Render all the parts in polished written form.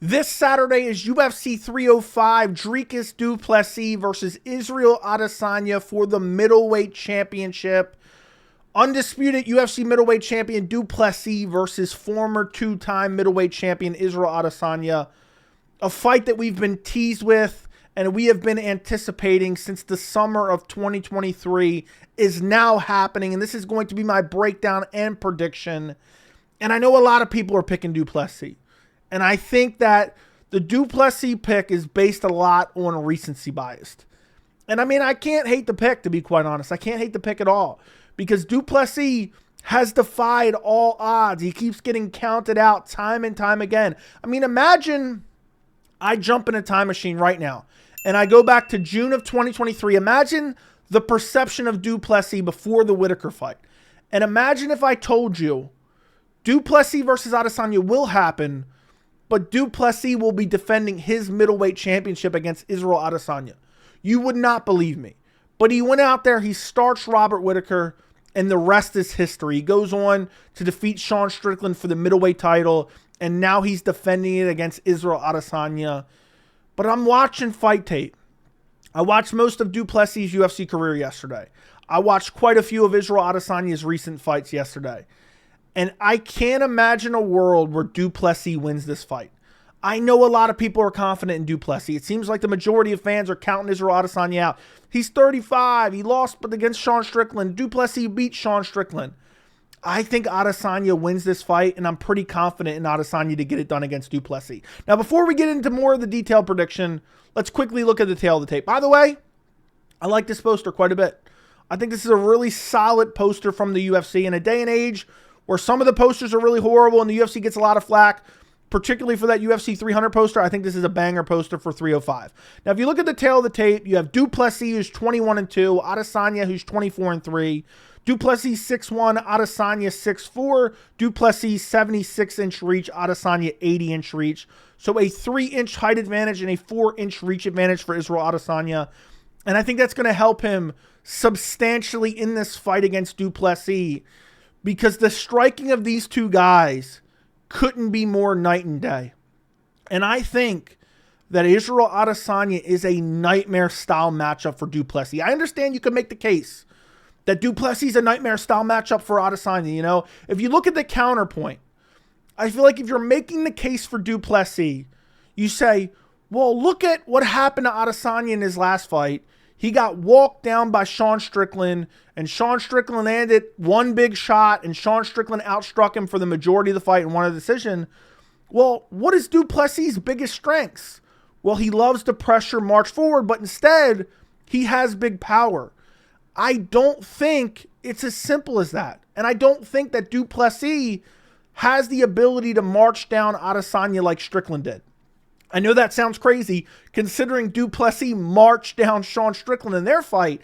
This Saturday is UFC 305, Dricus Du Plessis versus Israel Adesanya for the middleweight championship. Undisputed UFC middleweight champion Du Plessis versus former two-time middleweight champion Israel Adesanya. A fight that we've been teased with and we have been anticipating since the summer of 2023 is now happening. And this is going to be my breakdown and prediction. And I know a lot of people are picking Du Plessis. And I think that the Du Plessis pick is based a lot on recency bias. And I mean, I can't hate the pick, to be quite honest. I can't hate the pick at all. Because Du Plessis has defied all odds. He keeps getting counted out time and time again. I mean, imagine I jump in a time machine right now. And I go back to June of 2023. Imagine the perception of Du Plessis before the Whitaker fight. And imagine if I told you Du Plessis versus Adesanya will happen, but Du Plessis will be defending his middleweight championship against Israel Adesanya. You would not believe me. But he went out there, he starched Robert Whitaker, and the rest is history. He goes on to defeat Sean Strickland for the middleweight title, and now he's defending it against Israel Adesanya. But I'm watching fight tape. I watched most of Du Plessis' UFC career yesterday. I watched quite a few of Israel Adesanya's recent fights yesterday. And I can't imagine a world where Du Plessis wins this fight. I know a lot of people are confident in Du Plessis. It seems like the majority of fans are counting Israel Adesanya out. He's 35. He lost against Sean Strickland. Du Plessis beat Sean Strickland. I think Adesanya wins this fight, and I'm pretty confident in Adesanya to get it done against Du Plessis. Now, before we get into more of the detailed prediction, let's quickly look at the tail of the tape. By the way, I like this poster quite a bit. I think this is a really solid poster from the UFC in a day and age where some of the posters are really horrible and the UFC gets a lot of flack, particularly for that UFC 300 poster. I think this is a banger poster for 305. Now, if you look at the tail of the tape, you have Du Plessis, who's 21-2, Adesanya, who's 24-3, Du Plessis 6'1", Adesanya 6'4", Du Plessis 76-inch reach, Adesanya 80-inch reach. So a 3-inch height advantage and a 4-inch reach advantage for Israel Adesanya. And I think that's going to help him substantially in this fight against Du Plessis, because the striking of these two guys couldn't be more night and day. And I think that Israel Adesanya is a nightmare-style matchup for Du Plessis. I understand you could make the case that Du Plessis is a nightmare-style matchup for Adesanya. You know, if you look at the counterpoint, I feel like if you're making the case for Du Plessis, you say, well, look at what happened to Adesanya in his last fight. He got walked down by Sean Strickland, and Sean Strickland landed one big shot, and Sean Strickland outstruck him for the majority of the fight and won a decision. Well, what is Du Plessis' biggest strengths? Well, he loves to pressure, march forward, but instead, he has big power. I don't think it's as simple as that. And I don't think that Du Plessis has the ability to march down Adesanya like Strickland did. I know that sounds crazy considering Du Plessis marched down Sean Strickland in their fight,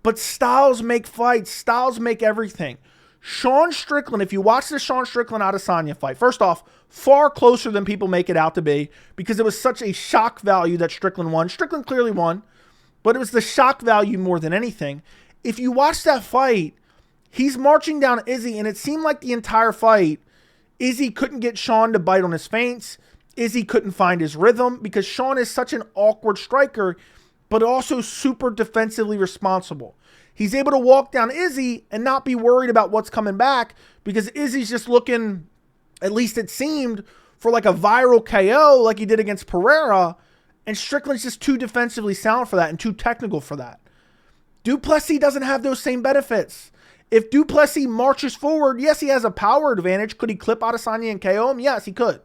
but styles make fights. Styles make everything. Sean Strickland, if you watch the Sean Strickland-Adesanya fight, first off, far closer than people make it out to be because it was such a shock value that Strickland won. Strickland clearly won, but it was the shock value more than anything. If you watch that fight, he's marching down Izzy, and it seemed like the entire fight, Izzy couldn't get Sean to bite on his feints. Izzy couldn't find his rhythm because Sean is such an awkward striker, but also super defensively responsible. He's able to walk down Izzy and not be worried about what's coming back because Izzy's just looking, at least it seemed, for like a viral KO like he did against Pereira, and Strickland's just too defensively sound for that and too technical for that. Du Plessis doesn't have those same benefits. If Du Plessis marches forward, yes, he has a power advantage. Could he clip Adesanya and KO him? Yes, he could.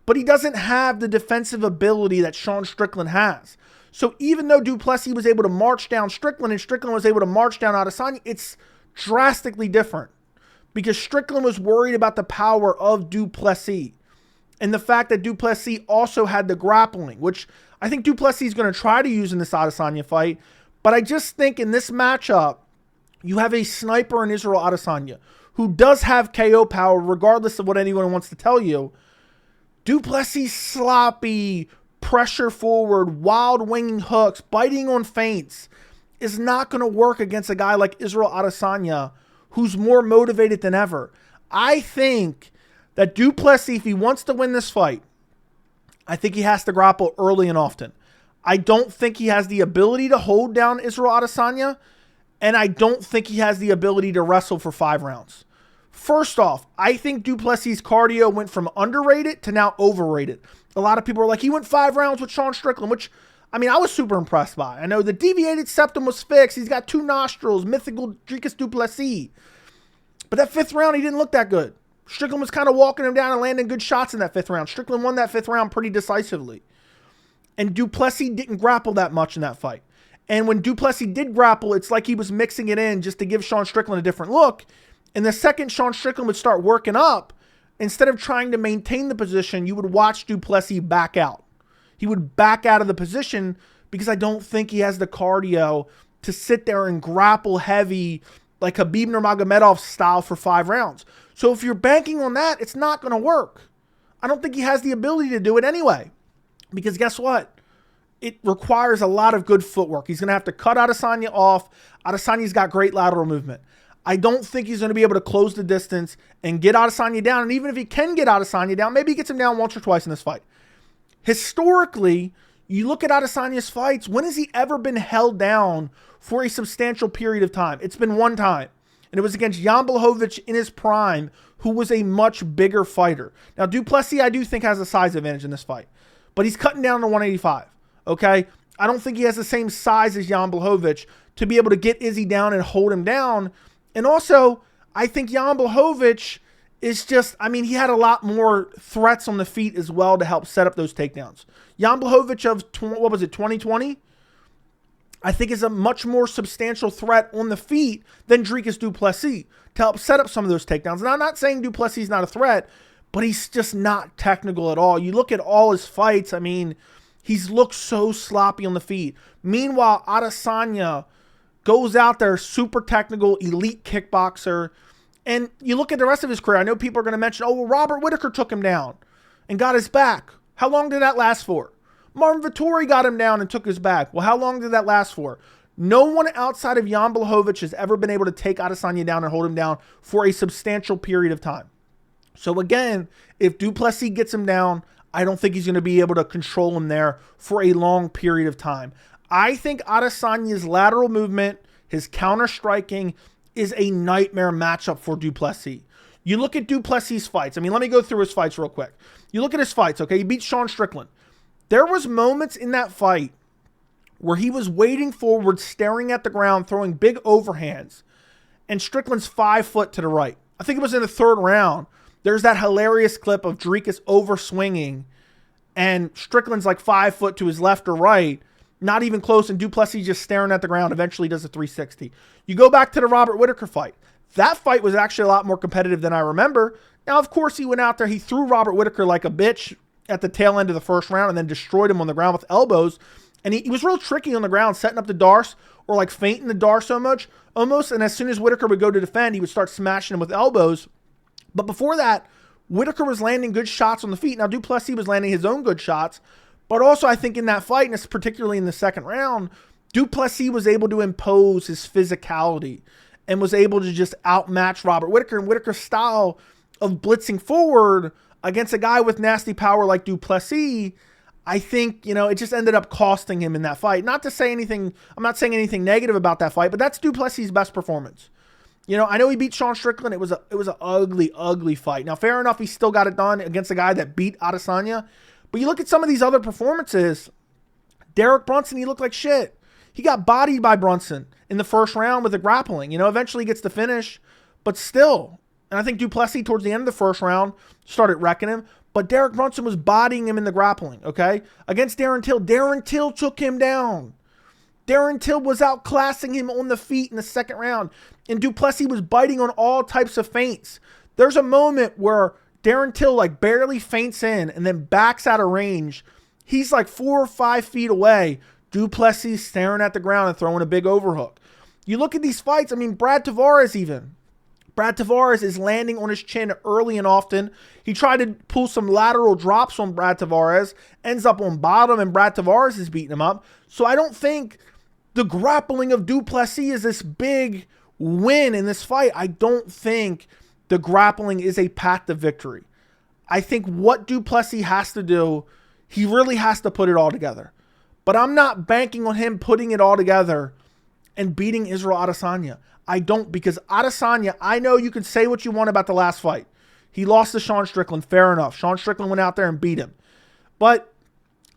But he doesn't have the defensive ability that Sean Strickland has. So even though Du Plessis was able to march down Strickland and Strickland was able to march down Adesanya, it's drastically different. Because Strickland was worried about the power of Du Plessis. And the fact that Du Plessis also had the grappling, which I think Du Plessis is going to try to use in this Adesanya fight. But I just think in this matchup, you have a sniper in Israel Adesanya who does have KO power regardless of what anyone wants to tell you. Du Plessis sloppy, pressure forward, wild winging hooks, biting on feints is not going to work against a guy like Israel Adesanya who's more motivated than ever. I think that Du Plessis, if he wants to win this fight, I think he has to grapple early and often. I don't think he has the ability to hold down Israel Adesanya, and I don't think he has the ability to wrestle for 5 rounds. First off, I think Du Plessis' cardio went from underrated to now overrated. A lot of people are like, he went 5 rounds with Sean Strickland, which, I mean, I was super impressed by. I know the deviated septum was fixed. He's got 2 nostrils, mythical Dricus Du Plessis. But that 5th round, he didn't look that good. Strickland was kind of walking him down and landing good shots in that 5th round. Strickland won that 5th round pretty decisively. And Du Plessis didn't grapple that much in that fight. And when Du Plessis did grapple, it's like he was mixing it in just to give Sean Strickland a different look. And the second Sean Strickland would start working up, instead of trying to maintain the position, you would watch Du Plessis back out. He would back out of the position because I don't think he has the cardio to sit there and grapple heavy like Khabib Nurmagomedov style for 5 rounds. So if you're banking on that, it's not going to work. I don't think he has the ability to do it anyway. Because guess what? It requires a lot of good footwork. He's going to have to cut Adesanya off. Adesanya's got great lateral movement. I don't think he's going to be able to close the distance and get Adesanya down. And even if he can get Adesanya down, maybe he gets him down once or twice in this fight. Historically, you look at Adesanya's fights, when has he ever been held down for a substantial period of time? It's been one time. And it was against Jan Blachowicz in his prime, who was a much bigger fighter. Now, Du Plessis, I do think, has a size advantage in this fight. But he's cutting down to 185, okay? I don't think he has the same size as Jan Blachowicz to be able to get Izzy down and hold him down. And also, I think Jan Blachowicz is just, I mean, he had a lot more threats on the feet as well to help set up those takedowns. Jan Blachowicz of, 2020? I think is a much more substantial threat on the feet than Dricus Du Plessis to help set up some of those takedowns. And I'm not saying Du Plessis is not a threat, but he's just not technical at all. You look at all his fights, I mean, he's looked so sloppy on the feet. Meanwhile, Adesanya goes out there, super technical, elite kickboxer. And you look at the rest of his career, I know people are going to mention, oh, well, Robert Whittaker took him down and got his back. How long did that last for? Marvin Vettori got him down and took his back. Well, how long did that last for? No one outside of Jan Blachowicz has ever been able to take Adesanya down and hold him down for a substantial period of time. So again, if Du Plessis gets him down, I don't think he's going to be able to control him there for a long period of time. I think Adesanya's lateral movement, his counter striking, is a nightmare matchup for Du Plessis. You look at Du Plessis' fights. I mean, let me go through his fights real quick. You look at his fights, okay? He beat Sean Strickland. There was moments in that fight where he was wading forward, staring at the ground, throwing big overhands, and Strickland's 5 foot to the right. I think it was in the 3rd round. There's that hilarious clip of Dricus over swinging, and Strickland's like 5 foot to his left or right, not even close, and Du Plessis just staring at the ground, eventually does a 360. You go back to the Robert Whittaker fight. That fight was actually a lot more competitive than I remember. Now, of course, he went out there, he threw Robert Whittaker like a bitch at the tail end of the 1st round and then destroyed him on the ground with elbows. And he was real tricky on the ground, setting up the darce or like feinting the darce so much, almost. And as soon as Whittaker would go to defend, he would start smashing him with elbows. But before that, Whittaker was landing good shots on the feet. Now, Du Plessis was landing his own good shots. But also, I think in that fight, and it's particularly in the 2nd round, Du Plessis was able to impose his physicality and was able to just outmatch Robert Whittaker. And Whittaker's style of blitzing forward against a guy with nasty power like Du Plessis, I think, you know, it just ended up costing him in that fight. Not to say anything, I'm not saying anything negative about that fight, but that's Du Plessis' best performance. You know, I know he beat Sean Strickland. It was an ugly, ugly fight. Now, fair enough, he still got it done against a guy that beat Adesanya. But you look at some of these other performances, Derek Brunson, he looked like shit. He got bodied by Brunson in the 1st round with the grappling. You know, eventually gets the finish, but still. And I think Du Plessis, towards the end of the 1st round, started wrecking him. But Derek Brunson was bodying him in the grappling, okay? Against Darren Till. Darren Till took him down. Darren Till was outclassing him on the feet in the 2nd round. And Du Plessis was biting on all types of feints. There's a moment where Darren Till like barely feints in and then backs out of range. He's like 4 or 5 feet away. Du Plessis staring at the ground and throwing a big overhook. You look at these fights, I mean, Brad Tavares even. Brad Tavares is landing on his chin early and often. He tried to pull some lateral drops on Brad Tavares, ends up on bottom, and Brad Tavares is beating him up. So I don't think the grappling of Du Plessis is this big win in this fight. I don't think the grappling is a path to victory. I think what Du Plessis has to do, He really has to put it all together. But I'm not banking on him putting it all together and beating Israel Adesanya. I don't, because Adesanya, I know you can say what you want about the last fight. He lost to Sean Strickland, fair enough. Sean Strickland went out there and beat him. But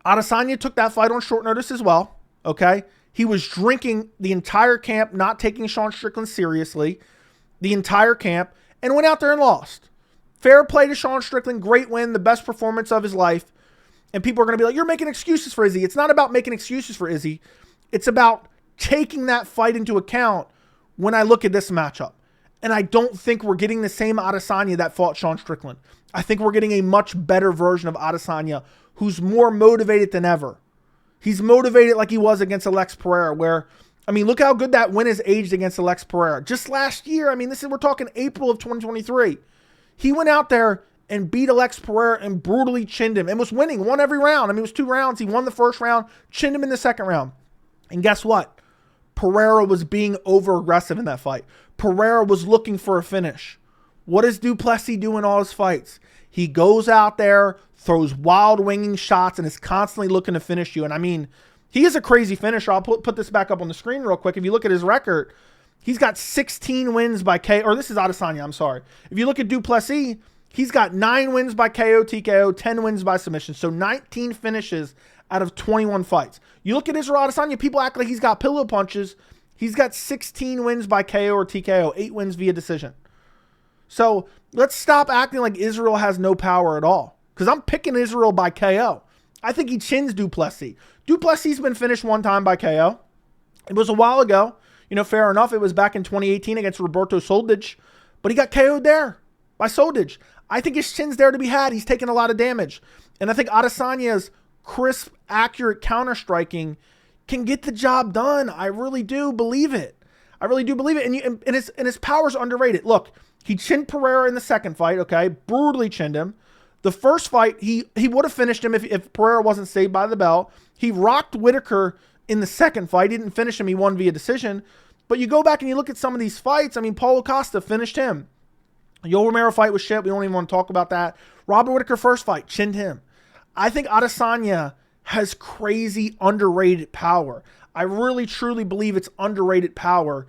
Adesanya took that fight on short notice as well, okay? He was drinking the entire camp, not taking Sean Strickland seriously, the entire camp, and went out there and lost. Fair play to Sean Strickland, great win, the best performance of his life. And people are going to be like, you're making excuses for Izzy. It's not about making excuses for Izzy. It's about taking that fight into account when I look at this matchup. And I don't think we're getting the same Adesanya that fought Sean Strickland. I think we're getting a much better version of Adesanya who's more motivated than ever. He's motivated like he was against Alex Pereira, where, I mean, look how good that win has aged against Alex Pereira. Just last year, I mean, we're talking April of 2023. He went out there and beat Alex Pereira and brutally chinned him and was winning, won every round. I mean, it was 2 rounds. He won the first round, chinned him in the second round. And guess what? Pereira was being over-aggressive in that fight. Pereira was looking for a finish. What does Du Plessis do in all his fights? He goes out there, throws wild winging shots, and is constantly looking to finish you. And I mean, he is a crazy finisher. I'll put this back up on the screen real quick. If you look at his record, he's got 16 wins by KO. Or this is Adesanya, I'm sorry. If you look at Du Plessis, he's got 9 wins by KO, TKO, 10 wins by submission. So 19 finishes out of 21 fights. You look at Israel Adesanya, people act like he's got pillow punches. He's got 16 wins by KO or TKO, 8 wins via decision. So let's stop acting like Israel has no power at all. Because I'm picking Israel by KO. I think he chins Du Plessis. Du Plessis been finished 1 time by KO. It was a while ago. You know, fair enough. It was back in 2018 against Roberto Soldic. But he got KO'd there by Soldic. I think his chin's there to be had. He's taken a lot of damage. And I think Adesanya's crisp, accurate counter-striking can get the job done. I really do believe it. I really do believe it. And his power's underrated. Look, he chinned Pereira in the second fight, okay? Brutally chinned him. The first fight, he would have finished him if Pereira wasn't saved by the bell. He rocked Whitaker in the second fight. He didn't finish him. He won via decision. But you go back and you look at some of these fights. I mean, Paulo Costa finished him. Yoel Romero fight was shit. We don't even want to talk about that. Robert Whitaker first fight, chinned him. I think Adesanya has crazy underrated power. I really, truly believe it's underrated power.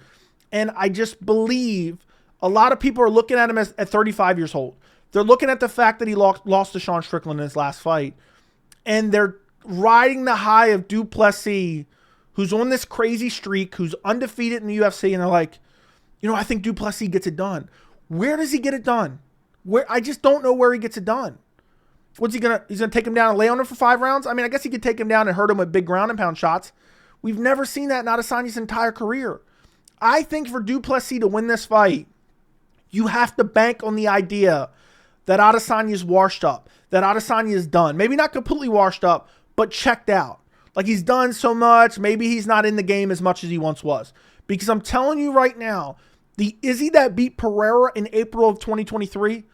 And I just believe a lot of people are looking at him at 35 years old. They're looking at the fact that he lost to Sean Strickland in his last fight. And they're riding the high of Du Plessis, who's on this crazy streak, who's undefeated in the UFC. And they're like, you know, I think Du Plessis gets it done. Where does he get it done? I just don't know where he gets it done. He's gonna take him down and lay on him for 5 rounds? I mean, I guess he could take him down and hurt him with big ground and pound shots. We've never seen that in Adesanya's entire career. I think for Du Plessis to win this fight, you have to bank on the idea that Adesanya is washed up, that Adesanya is done. Maybe not completely washed up, but checked out. Like he's done so much, maybe he's not in the game as much as he once was. Because I'm telling you right now, the Izzy that beat Pereira in April of 2023,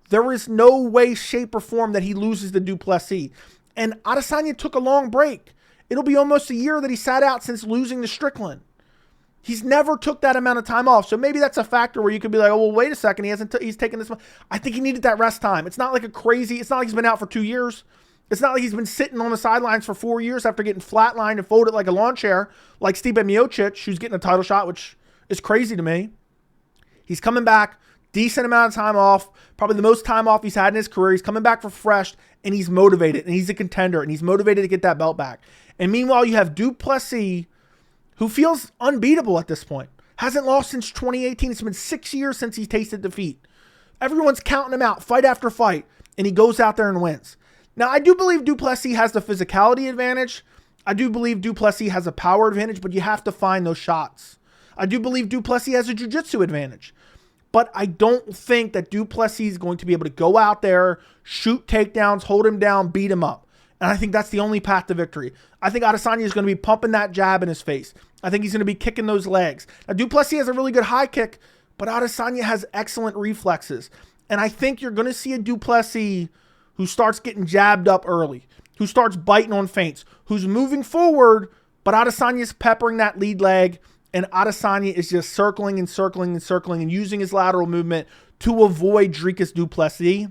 there is no way, shape, or form that he loses to Du Plessis. And Adesanya took a long break. It'll be almost a year that he sat out since losing to Strickland. He's never took that amount of time off. So maybe that's a factor where you could be like, oh, well, wait a second. He's taken this. I think he needed that rest time. It's not like it's not like he's been out for 2 years. It's not like he's been sitting on the sidelines for 4 years after getting flatlined and folded like a lawn chair, like Stipe Miocic, who's getting a title shot, which is crazy to me. He's coming back, decent amount of time off, probably the most time off he's had in his career. He's coming back refreshed, and he's motivated, and he's a contender, and he's motivated to get that belt back. And meanwhile, you have Du Plessis, who feels unbeatable at this point. Hasn't lost since 2018. It's been 6 years since he's tasted defeat. Everyone's counting him out fight after fight, and he goes out there and wins. Now, I do believe Du Plessis has the physicality advantage. I do believe Du Plessis has a power advantage, but you have to find those shots. I do believe Du Plessis has a jiu-jitsu advantage. But I don't think that Du Plessis is going to be able to go out there, shoot takedowns, hold him down, beat him up. And I think that's the only path to victory. I think Adesanya is going to be pumping that jab in his face. I think he's going to be kicking those legs. Now, Du Plessis has a really good high kick, but Adesanya has excellent reflexes. And I think you're going to see a Du Plessis who starts getting jabbed up early, who starts biting on feints, who's moving forward, but Adesanya's peppering that lead leg, and Adesanya is just circling and circling and circling and using his lateral movement to avoid Dricus Du Plessis.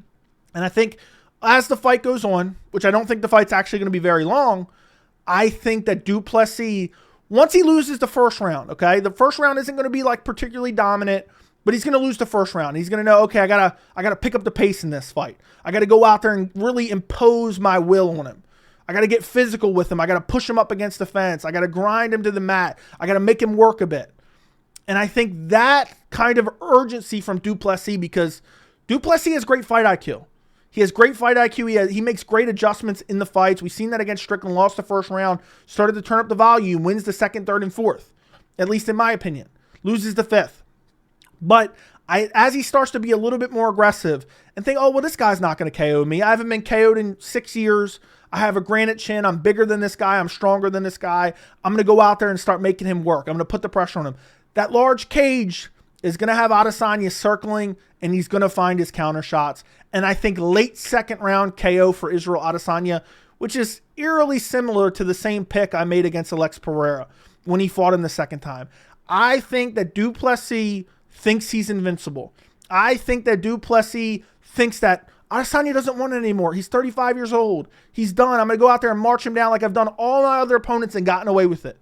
And I think as the fight goes on, which I don't think the fight's actually going to be very long, I think that Du Plessis, once he loses the first round, okay, the first round isn't going to be like particularly dominant, but he's going to lose the first round. He's going to know, okay, I gotta pick up the pace in this fight. I got to go out there and really impose my will on him. I got to get physical with him. I got to push him up against the fence. I got to grind him to the mat. I got to make him work a bit. And I think that kind of urgency from Du Plessis, because Du Plessis has great fight IQ. He has great fight IQ. He makes great adjustments in the fights. We've seen that against Strickland. Lost the first round. Started to turn up the volume. Wins the second, third, and fourth. At least in my opinion. Loses the fifth. But as he starts to be a little bit more aggressive and think, oh, well, this guy's not going to KO me. I haven't been KO'd in 6 years. I have a granite chin. I'm bigger than this guy. I'm stronger than this guy. I'm going to go out there and start making him work. I'm going to put the pressure on him. That large cage is going to have Adesanya circling, and he's going to find his counter shots. And I think late second round KO for Israel Adesanya, which is eerily similar to the same pick I made against Alex Pereira when he fought him the second time. I think that Du Plessis thinks he's invincible. I think that Du Plessis thinks that Adesanya doesn't want it anymore. He's 35 years old. He's done. I'm going to go out there and march him down like I've done all my other opponents and gotten away with it.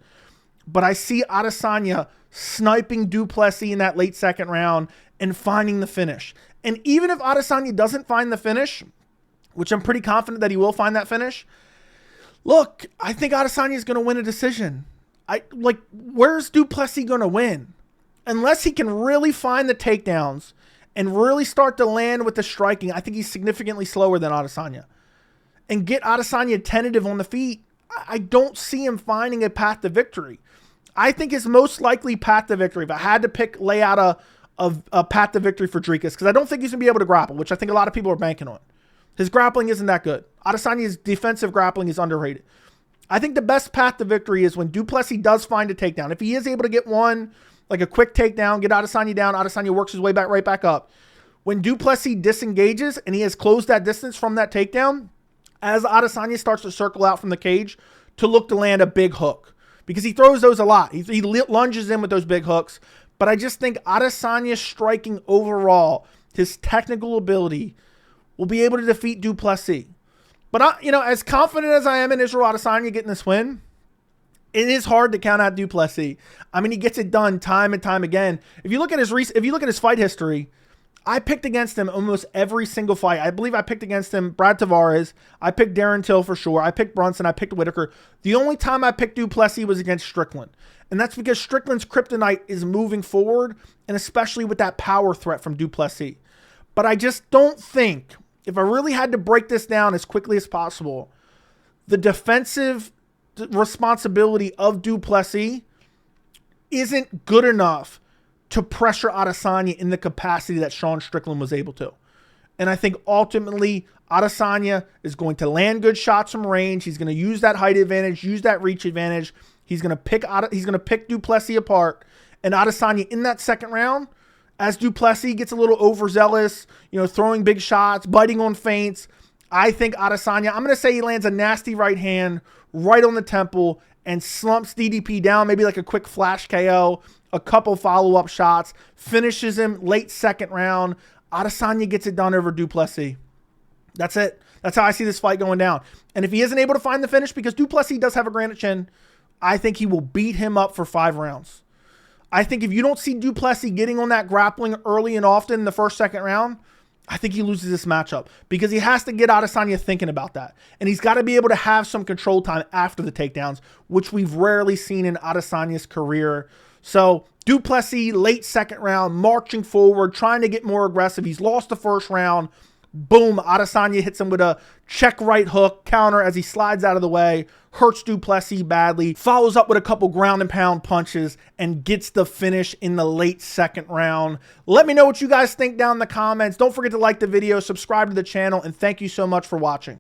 But I see Adesanya sniping Du Plessis in that late second round and finding the finish. And even if Adesanya doesn't find the finish, which I'm pretty confident that he will find that finish, look, I think Adesanya is going to win a decision. Where's Du Plessis going to win? Unless he can really find the takedowns and really start to land with the striking, I think he's significantly slower than Adesanya. And get Adesanya tentative on the feet, I don't see him finding a path to victory. I think his most likely path to victory, if I had to lay out a path to victory for Dricus, because I don't think he's going to be able to grapple, which I think a lot of people are banking on. His grappling isn't that good. Adesanya's defensive grappling is underrated. I think the best path to victory is when Du Plessis does find a takedown. If he is able to get one, like a quick takedown, get Adesanya down, Adesanya works his way back right back up. When Du Plessis disengages and he has closed that distance from that takedown, as Adesanya starts to circle out from the cage to look to land a big hook. Because he throws those a lot. He lunges in with those big hooks. But I just think Adesanya's striking overall, his technical ability, will be able to defeat Du Plessis. But, as confident as I am in Israel Adesanya getting this win, it is hard to count out Du Plessis. I mean, he gets it done time and time again. If you look at his fight history, I picked against him almost every single fight. I believe I picked against him Brad Tavares. I picked Darren Till for sure. I picked Brunson. I picked Whitaker. The only time I picked Du Plessis was against Strickland. And that's because Strickland's kryptonite is moving forward, and especially with that power threat from Du Plessis. But I just don't think, if I really had to break this down as quickly as possible, the defensive responsibility of Du Plessis isn't good enough to pressure Adesanya in the capacity that Sean Strickland was able to. And I think ultimately Adesanya is going to land good shots from range. He's going to use that height advantage, use that reach advantage. He's going to pick Du Plessis apart. And Adesanya in that second round, as Du Plessis gets a little overzealous, throwing big shots, biting on feints, I think Adesanya, I'm going to say he lands a nasty right hand right on the temple and slumps DDP down, maybe like a quick flash KO, a couple follow-up shots, finishes him late second round. Adesanya gets it done over Du Plessis. That's it. That's how I see this fight going down. And if he isn't able to find the finish, because Du Plessis does have a granite chin, I think he will beat him up for 5 rounds. I think if you don't see Du Plessis getting on that grappling early and often in the first, second round, I think he loses this matchup because he has to get Adesanya thinking about that. And he's got to be able to have some control time after the takedowns, which we've rarely seen in Adesanya's career. So Du Plessis, late second round, marching forward, trying to get more aggressive. He's lost the first round. Boom, Adesanya hits him with a check right hook counter as he slides out of the way, hurts Du Plessis badly, follows up with a couple ground and pound punches, and gets the finish in the late second round. Let me know what you guys think down in the comments. Don't forget to like the video, subscribe to the channel, and thank you so much for watching.